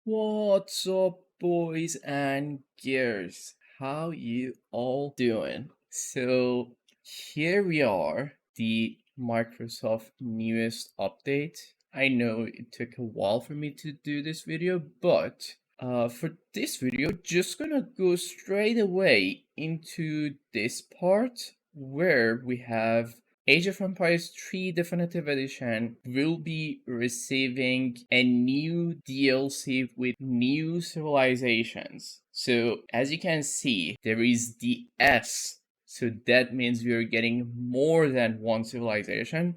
What's up, boys and girls? How you all doing? So here we are, the Microsoft newest update. I know it took a while for me to do this video, but for this video, just gonna go straight away into this part where we have Age of Empires 3 Definitive Edition will be receiving a new DLC with new civilizations. So as you can see, there is the S. So that means we are getting more than one civilization.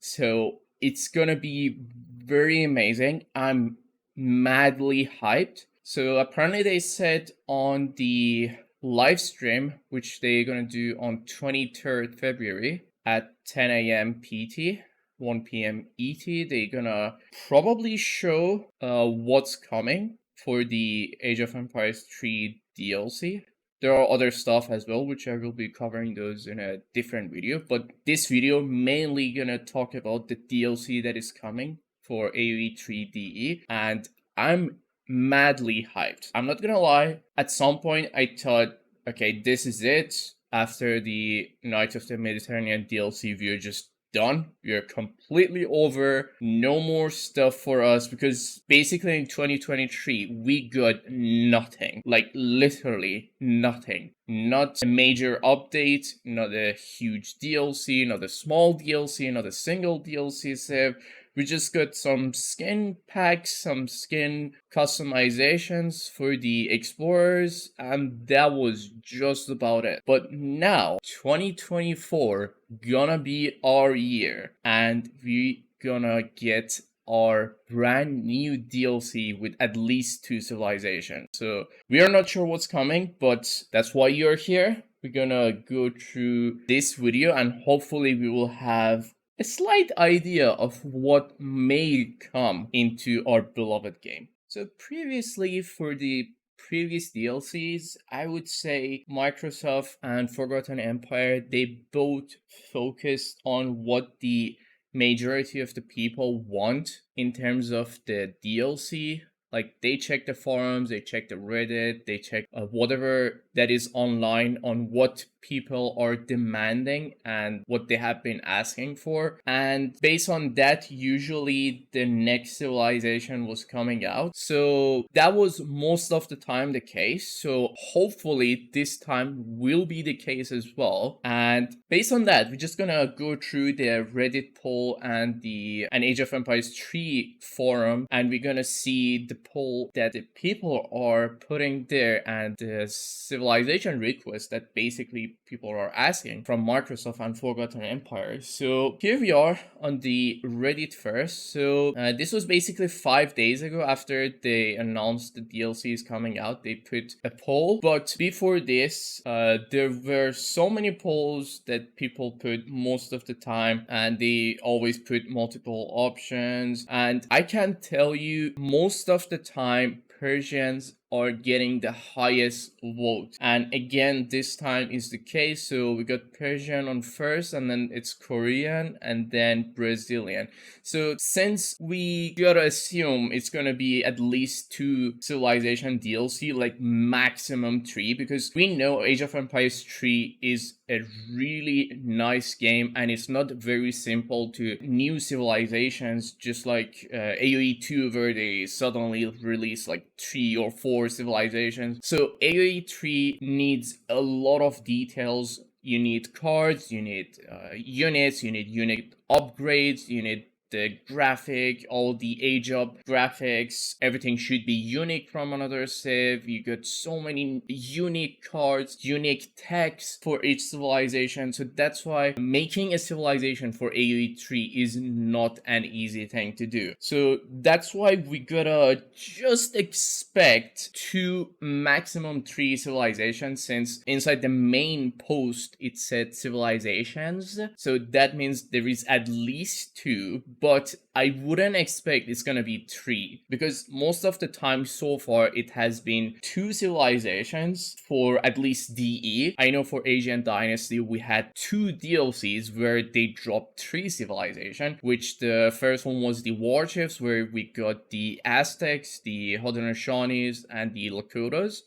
So it's gonna be very amazing. I'm madly hyped. So apparently they said on the live stream, which they're gonna do on 23rd February, at 10 a.m. PT, 1 p.m. ET. They're gonna probably show what's coming for the Age of Empires 3 DLC. There are other stuff as well, which I will be covering those in a different video. But this video mainly gonna talk about the DLC that is coming for AoE 3DE, and I'm madly hyped. I'm not gonna lie. At some point, I thought, okay, this is it. After the Knights of the Mediterranean DLC, we're just done. We're completely over. No more stuff for us because basically in 2023, we got nothing. Like literally nothing. Not a major update, not a huge DLC, not a small DLC, not a single DLC save. We just got some skin packs, some skin customizations for the explorers, and that was just about it. But now, 2024 gonna be our year, and we gonna get our brand new DLC with at least 2 civilizations. So we are not sure what's coming, but that's why you're here. We're gonna go through this video and hopefully we will have a slight idea of what may come into our beloved game. So previously, for the previous DLCs, I would say Microsoft and Forgotten Empire, they both focused on what the majority of the people want in terms of the DLC. Like they check the forums, they check the Reddit, they check whatever that is online on what people are demanding and what they have been asking for. And based on that, usually the next civilization was coming out. So that was most of the time the case. So hopefully this time will be the case as well. And based on that, we're just gonna go through the Reddit poll and the Age of Empires 3 forum, and we're gonna see the poll that the people are putting there and the civilization request that basically people are asking from Microsoft and Forgotten Empire. So here we are on the Reddit first. So this was basically 5 days ago after they announced the DLC is coming out. They put a poll, but before this, there were so many polls that people put most of the time, and they always put multiple options. And I can tell you, most of the time, Persians are getting the highest vote. And again, this time is the case. So we got Persian on first, and then it's Korean, and then Brazilian. So since we gotta assume it's gonna be at least 2 civilization DLC, like maximum 3, because we know Age of Empires 3 is a really nice game and it's not very simple to new civilizations, just like AoE 2 where they suddenly release like 3 or 4 civilizations. So AoE 3 needs a lot of details. You need cards, you need units, you need unit upgrades, you need the graphic, all the age up graphics, everything should be unique from another civ. You got so many unique cards, unique text for each civilization. So that's why making a civilization for AoE 3 is not an easy thing to do. So that's why we gotta just expect 2, maximum 3 civilizations, since inside the main post it said civilizations. So that means there is at least 2. but I wouldn't expect it's gonna be 3, because most of the time so far it has been 2 civilizations for at least DE. I know for Asian Dynasty we had 2 DLCs where they dropped 3 civilization, which the first one was the War Chiefs, where we got the Aztecs, the Haudenosaunees, and the Lakotas.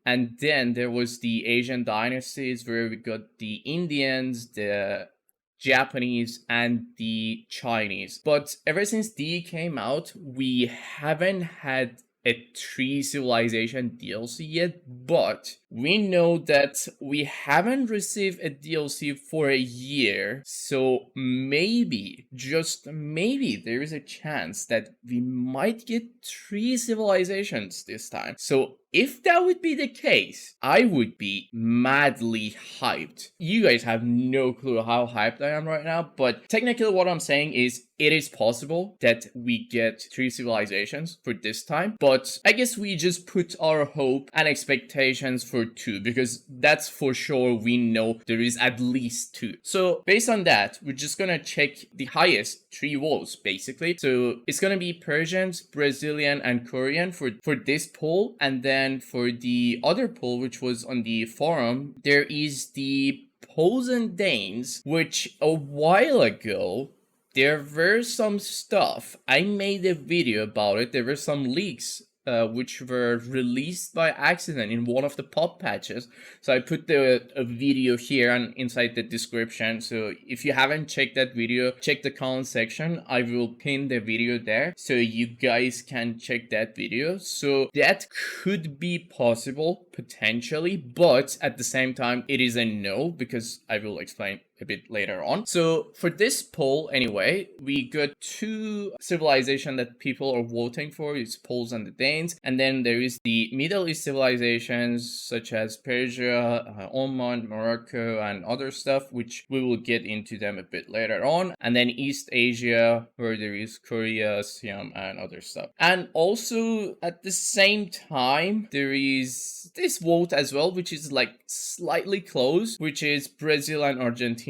And then there was the Asian dynasties where we got the Indians, the Japanese, and the Chinese. But ever since D came out, we haven't had a 3 civilization DLC yet, but we know that we haven't received a DLC for a year, so maybe, just maybe, there is a chance that we might get 3 civilizations this time. So if that would be the case, I would be madly hyped. You guys have no clue how hyped I am right now, but technically what I'm saying is it is possible that we get 3 civilizations for this time, but I guess we just put our hope and expectations for 2, because that's for sure we know there is at least 2. So based on that, we're just gonna check the highest 3 votes basically. So it's gonna be Persians, Brazilian, and Korean for this poll, and then for the other poll, which was on the forum, there is the Poles and Danes, which a while ago there were some stuff. I made a video about it. There were some leaks which were released by accident in one of the pop patches. So I put a video here and inside the description. So if you haven't checked that video, check the comment section. I will pin the video there so you guys can check that video. So that could be possible potentially, but at the same time it is a no, because I will explain a bit later on. So for this poll anyway, we got 2 civilization that people are voting for. It's Poles and the Danes, and then there is the Middle East civilizations such as Persia, Oman, Morocco, and other stuff, which we will get into them a bit later on, and then East Asia, where there is Korea, Siam, and other stuff. And also at the same time there is this vote as well, which is like slightly close, which is Brazil and Argentina,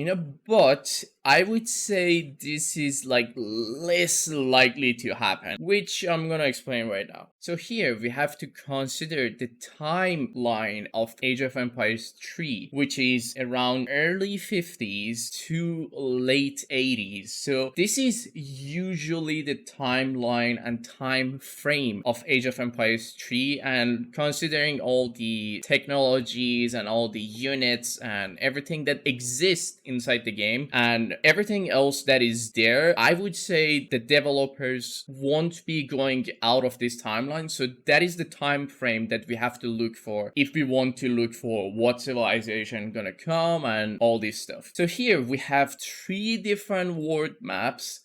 but I would say this is like less likely to happen, which I'm gonna explain right now. So here we have to consider the timeline of Age of Empires 3, which is around early 50s to late 80s. So this is usually the timeline and time frame of Age of Empires 3, and considering all the technologies and all the units and everything that exists inside the game and everything else that is there, I would say the developers won't be going out of this timeline. So that is the time frame that we have to look for if we want to look for what civilization gonna come and all this stuff. So here we have 3 different world maps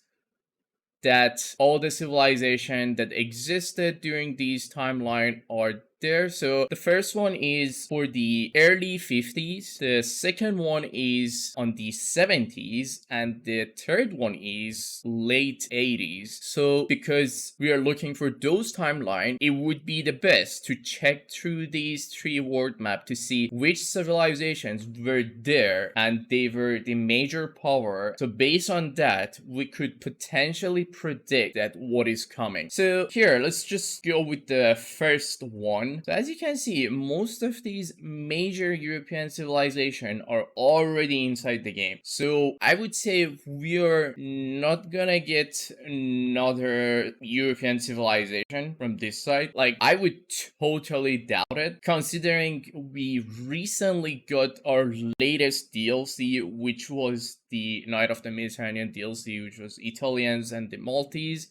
that all the civilization that existed during these timeline are there. So the first one is for the early 50s, the second one is on the 70s, and the third one is late 80s. So because we are looking for those timeline, it would be the best to check through these 3 world map to see which civilizations were there and they were the major power. So based on that, we could potentially predict that what is coming. So here, let's just go with the first one. So as you can see, most of these major European civilization are already inside the game. So I would say we are not gonna get another European civilization from this side. Like, I would totally doubt it, considering we recently got our latest DLC, which was the Night of the Mediterranean DLC, which was Italians and the Maltese.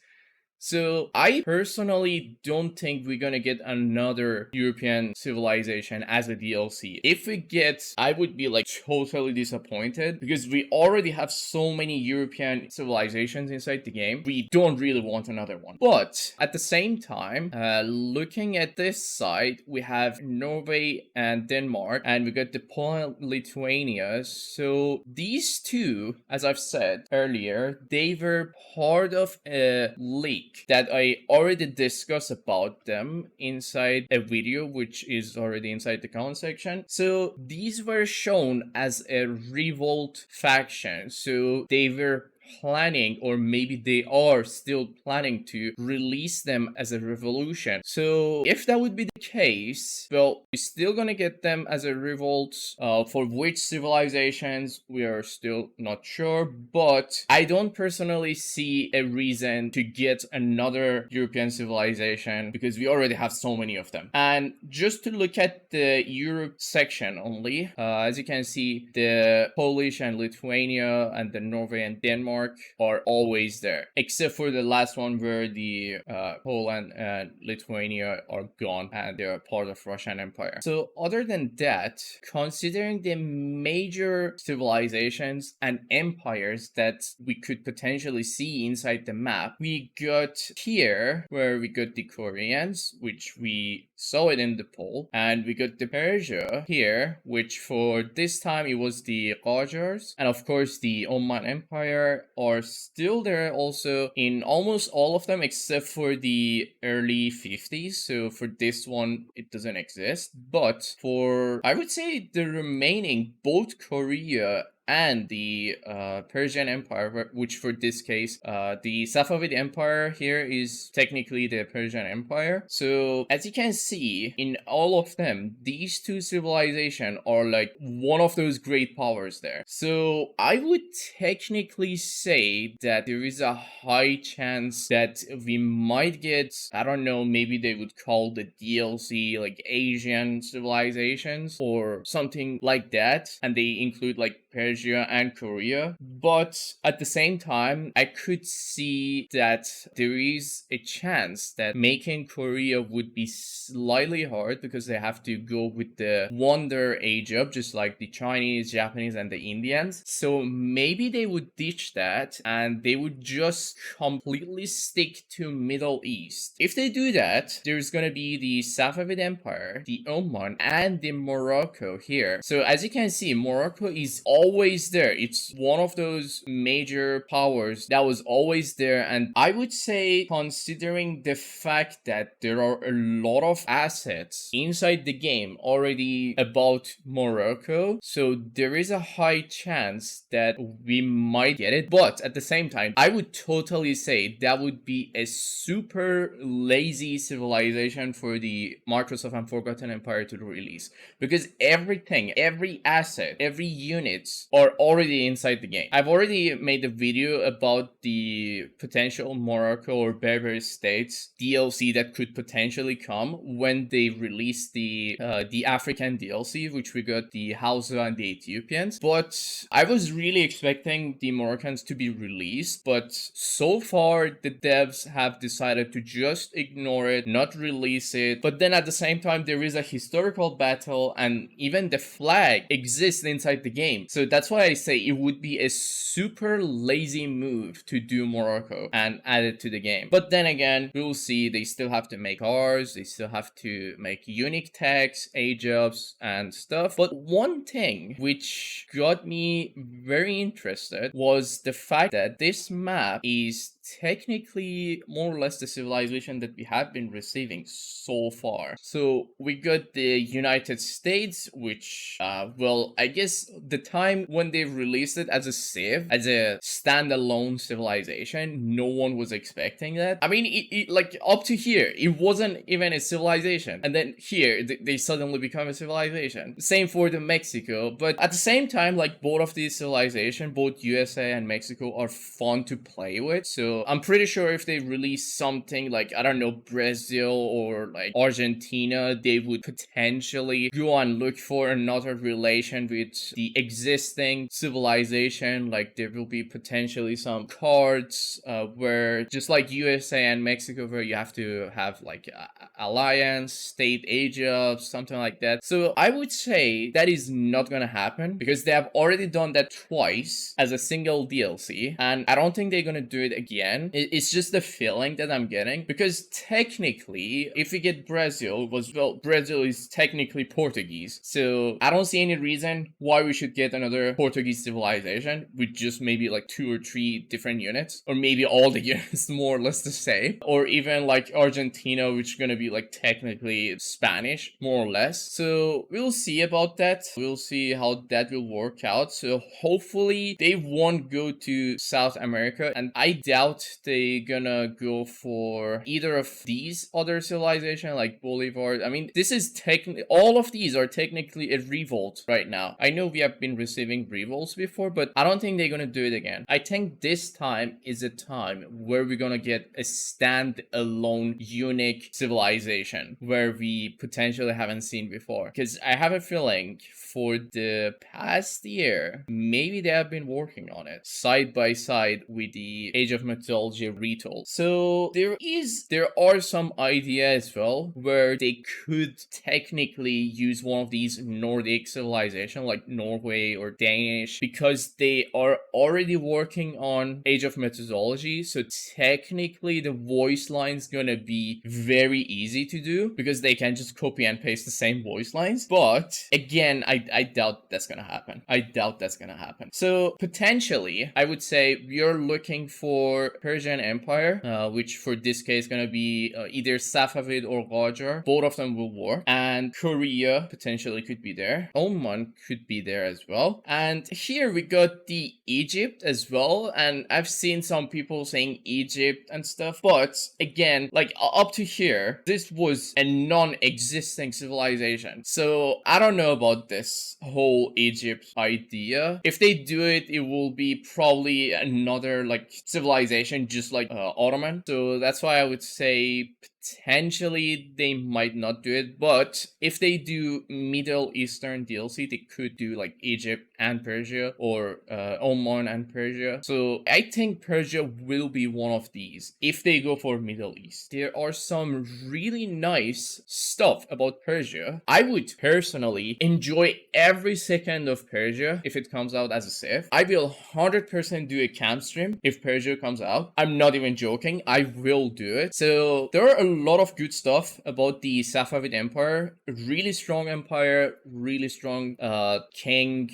So I personally don't think we're gonna get another European civilization as a DLC. If we get, I would be like totally disappointed, because we already have so many European civilizations inside the game. We don't really want another one. But at the same time, looking at this side, we have Norway and Denmark, and we got the Polish-Lituania. So these 2, as I've said earlier, they were part of a league that I already discussed about them inside a video, which is already inside the comment section. So these were shown as a revolt faction. So they were planning, or maybe they are still planning to release them as a revolution. So if that would be the case, well, we're still gonna get them as a revolt. For which civilizations, we are still not sure, but I don't personally see a reason to get another European civilization because we already have so many of them. And just to look at the Europe section only, as you can see, the Polish and Lithuania and the Norway and Denmark are always there, except for the last one where the Poland and Lithuania are gone and they're part of Russian Empire. So other than that, considering the major civilizations and empires that we could potentially see inside the map, we got here where we got the Koreans, which we saw it in the poll, and we got the Persia here, which for this time it was the Qajars, and of course the Oman Empire are still there also in almost all of them except for the early 50s. So for this one it doesn't exist, but for, I would say, the remaining, both Korea and the Persian Empire, which for this case, the Safavid Empire here is technically the Persian Empire. So as you can see, in all of them, these two civilizations are like one of those great powers there. So I would technically say that there is a high chance that we might get, I don't know, maybe they would call the DLC like Asian civilizations or something like that, and they include like Persia and Korea. But at the same time, I could see that there is a chance that making Korea would be slightly hard because they have to go with the Wonder Age up, just like the Chinese, Japanese, and the Indians. So maybe they would ditch that and they would just completely stick to Middle East. If they do that, there's gonna be the Safavid Empire, the Oman, and the Morocco here. So as you can see, Morocco is always there. It's one of those major powers that was always there, and I would say, considering the fact that there are a lot of assets inside the game already about Morocco, so there is a high chance that we might get it. But at the same time, I would totally say that would be a super lazy civilization for the Microsoft and Forgotten Empire to release, because everything, every asset, every unit are already inside the game. I've already made a video about the potential Morocco or Berber states DLC that could potentially come when they release the African DLC, which we got the Hausa and the Ethiopians. But I was really expecting the Moroccans to be released, but so far the devs have decided to just ignore it, not release it. But then at the same time, there is a historical battle and even the flag exists inside the game. So that's why I say it would be a super lazy move to do Morocco and add it to the game. But then again, we'll see. They still have to make cars, they still have to make unique tags, age ups, and stuff. But one thing which got me very interested was the fact that this map is technically more or less the civilization that we have been receiving so far. So we got the United States, which well, I guess the time when they released it as a civ, as a standalone civilization, no one was expecting that. I mean, it like up to here, it wasn't even a civilization, and then here they suddenly become a civilization. Same for the Mexico, but at the same time, like both of these civilizations, both USA and Mexico, are fun to play with. So I'm pretty sure if they release something like, I don't know, Brazil or like Argentina, they would potentially go and look for another relation with the existing civilization. Like there will be potentially some cards where, just like USA and Mexico, where you have to have like alliance, state age ups, something like that. So I would say that is not gonna happen because they have already done that twice as a single DLC, and I don't think they're gonna do it again again. It's just the feeling that I'm getting, because technically, if we get Brazil, Brazil is technically Portuguese, so I don't see any reason why we should get another Portuguese civilization with just maybe like 2 or 3 different units, or maybe all the units more or less the same, or even like Argentina, which is gonna be like technically Spanish, more or less. So we'll see about that. We'll see how that will work out. So hopefully they won't go to South America, and I doubt they gonna go for either of these other civilizations like Bolivar. I mean, this is all of these are technically a revolt right now. I know we have been receiving revolts before, but I don't think they're gonna do it again. I think this time is a time where we're gonna get a stand-alone unique civilization where we potentially haven't seen before, because I have a feeling for the past year maybe they have been working on it side by side with the Age of Mythology retool. So there are some ideas as well where they could technically use one of these Nordic civilizations like Norway or Danish, because they are already working on Age of Mythology. So technically the voice line's gonna be very easy to do, because they can just copy and paste the same voice lines. But again, I doubt that's gonna happen. I doubt that's gonna happen. So potentially, I would say we are looking for Persian Empire, which for this case gonna be either Safavid or Qajar. Both of them will work. And Korea potentially could be there. Oman could be there as well. And here we got the Egypt as well. And I've seen some people saying Egypt and stuff. But again, like up to here, this was a non-existing civilization. So I don't know about this whole Egypt idea. If they do it, it will be probably another like civilization just like Ottoman. So that's why I would say potentially they might not do it. But if they do Middle Eastern DLC, they could do like Egypt and Persia, or Oman and Persia. So I think Persia will be one of these if they go for Middle East. There are some really nice stuff about Persia. I would personally enjoy every second of Persia if it comes out as a Civ. I will 100% do a camp stream if Persia comes out. I'm not even joking. I will do it. So there are a lot of good stuff about the Safavid Empire. Really strong empire, really strong king.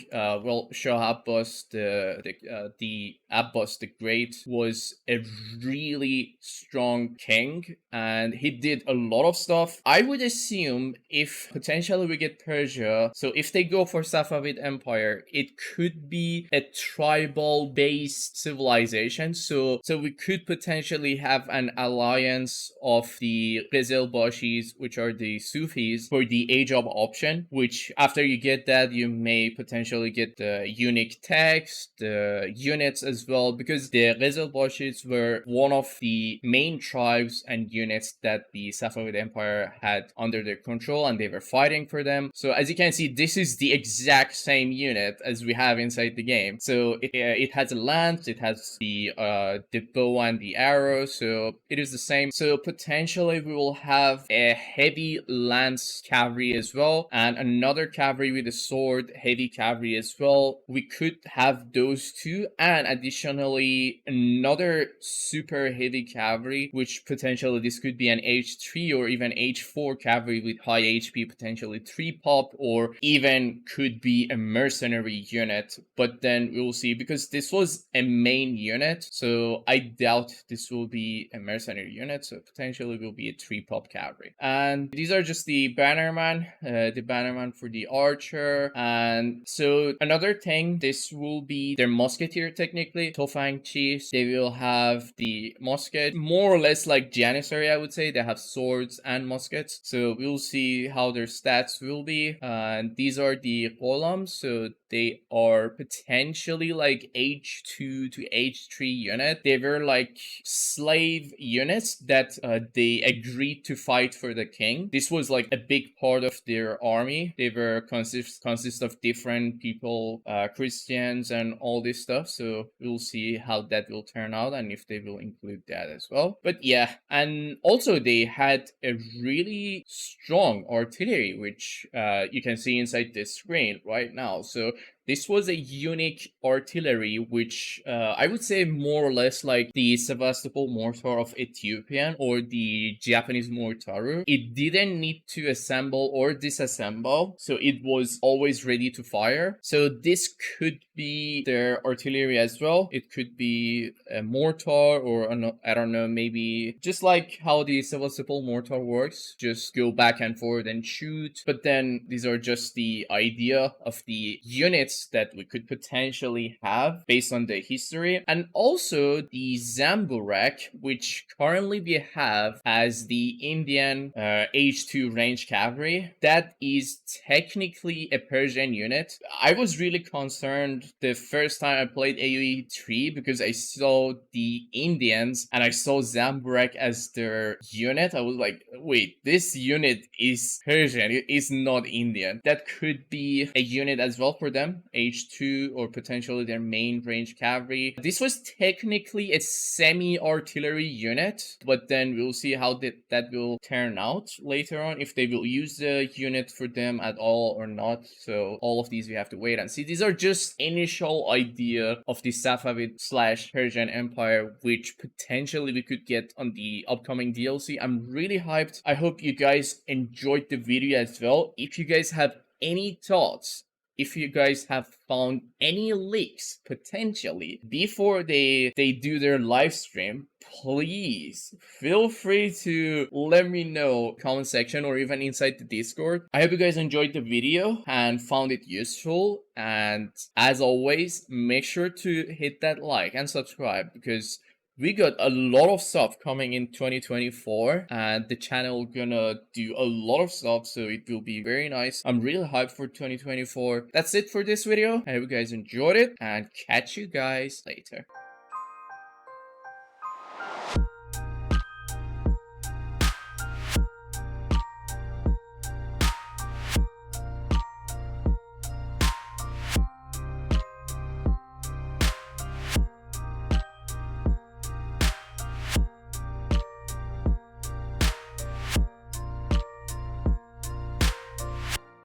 Shah Abbas the Abbas the Great was a really strong king, and he did a lot of stuff. I would assume if potentially we get Persia, so if they go for Safavid Empire, it could be a tribal based civilization. So we could potentially have an alliance of the Qizilbashis, which are the Sufis, for the age of option, which after you get that, you may potentially get the unique text, the units as well, because the Qizilbashis were one of the main tribes and units that the Safavid Empire had under their control, and they were fighting for them. So as you can see, this is the exact same unit as we have inside the game. So it has a lance, it has the bow and the arrow, so it is the same. So potentially we will have a heavy lance cavalry as well, and another cavalry with a sword, heavy cavalry as well. We could have those two, and additionally another super heavy cavalry, which potentially this could be an H3 or even H4 cavalry with high HP, potentially 3 pop, or even could be a mercenary unit. But then we'll see, because this was a main unit, so I doubt this will be a mercenary unit, so potentially will be a 3 pop cavalry. And these are just the bannerman, for the archer. And so another thing, this will be their musketeer technically, Tofang chiefs. They will have the musket, more or less like Janissary, I would say. They have swords and muskets, so we'll see how their stats will be. And these are the columns, so they are potentially like H2 to H3 unit. They were like slave units that they agreed to fight for the king. This was like a big part of their army. They were consist of different people, Christians and all this stuff. So we'll see how that will turn out and if they will include that as well. But yeah, and also they had a really strong artillery, which you can see inside this screen right now. So This was a unique artillery, which I would say more or less like the Sevastopol mortar of Ethiopian or the Japanese mortar. It didn't need to assemble or disassemble, so it was always ready to fire. So this could be their artillery as well. It could be a mortar, or I don't know, maybe just like how the Sevastopol mortar works, just go back and forth and shoot. But then these are just the idea of the units that we could potentially have based on the history. And also the Zamburak, which currently we have as the Indian H2 range cavalry. That is technically a Persian unit. I was really concerned the first time I played AoE 3 because I saw the Indians and I saw Zamburak as their unit. I was like, wait, this unit is Persian, it is not Indian. That could be a unit as well for them, H2, or potentially their main range cavalry. This was technically a semi-artillery unit, but then we'll see how that will turn out later on, if they will use the unit for them at all or not. So all of these we have to wait and see. These are just initial idea of the Safavid / Persian Empire, which potentially we could get on the upcoming DLC. I'm really hyped. I hope you guys enjoyed the video as well. If you guys have any thoughts, if you guys have found any leaks potentially before they do their live stream, please feel free to let me know comment section or even inside the Discord. I hope you guys enjoyed the video and found it useful, and as always, make sure to hit that like and subscribe because we got a lot of stuff coming in 2024 and the channel gonna do a lot of stuff, so it will be very nice. I'm really hyped for 2024. That's it for this video. I hope you guys enjoyed it and catch you guys later.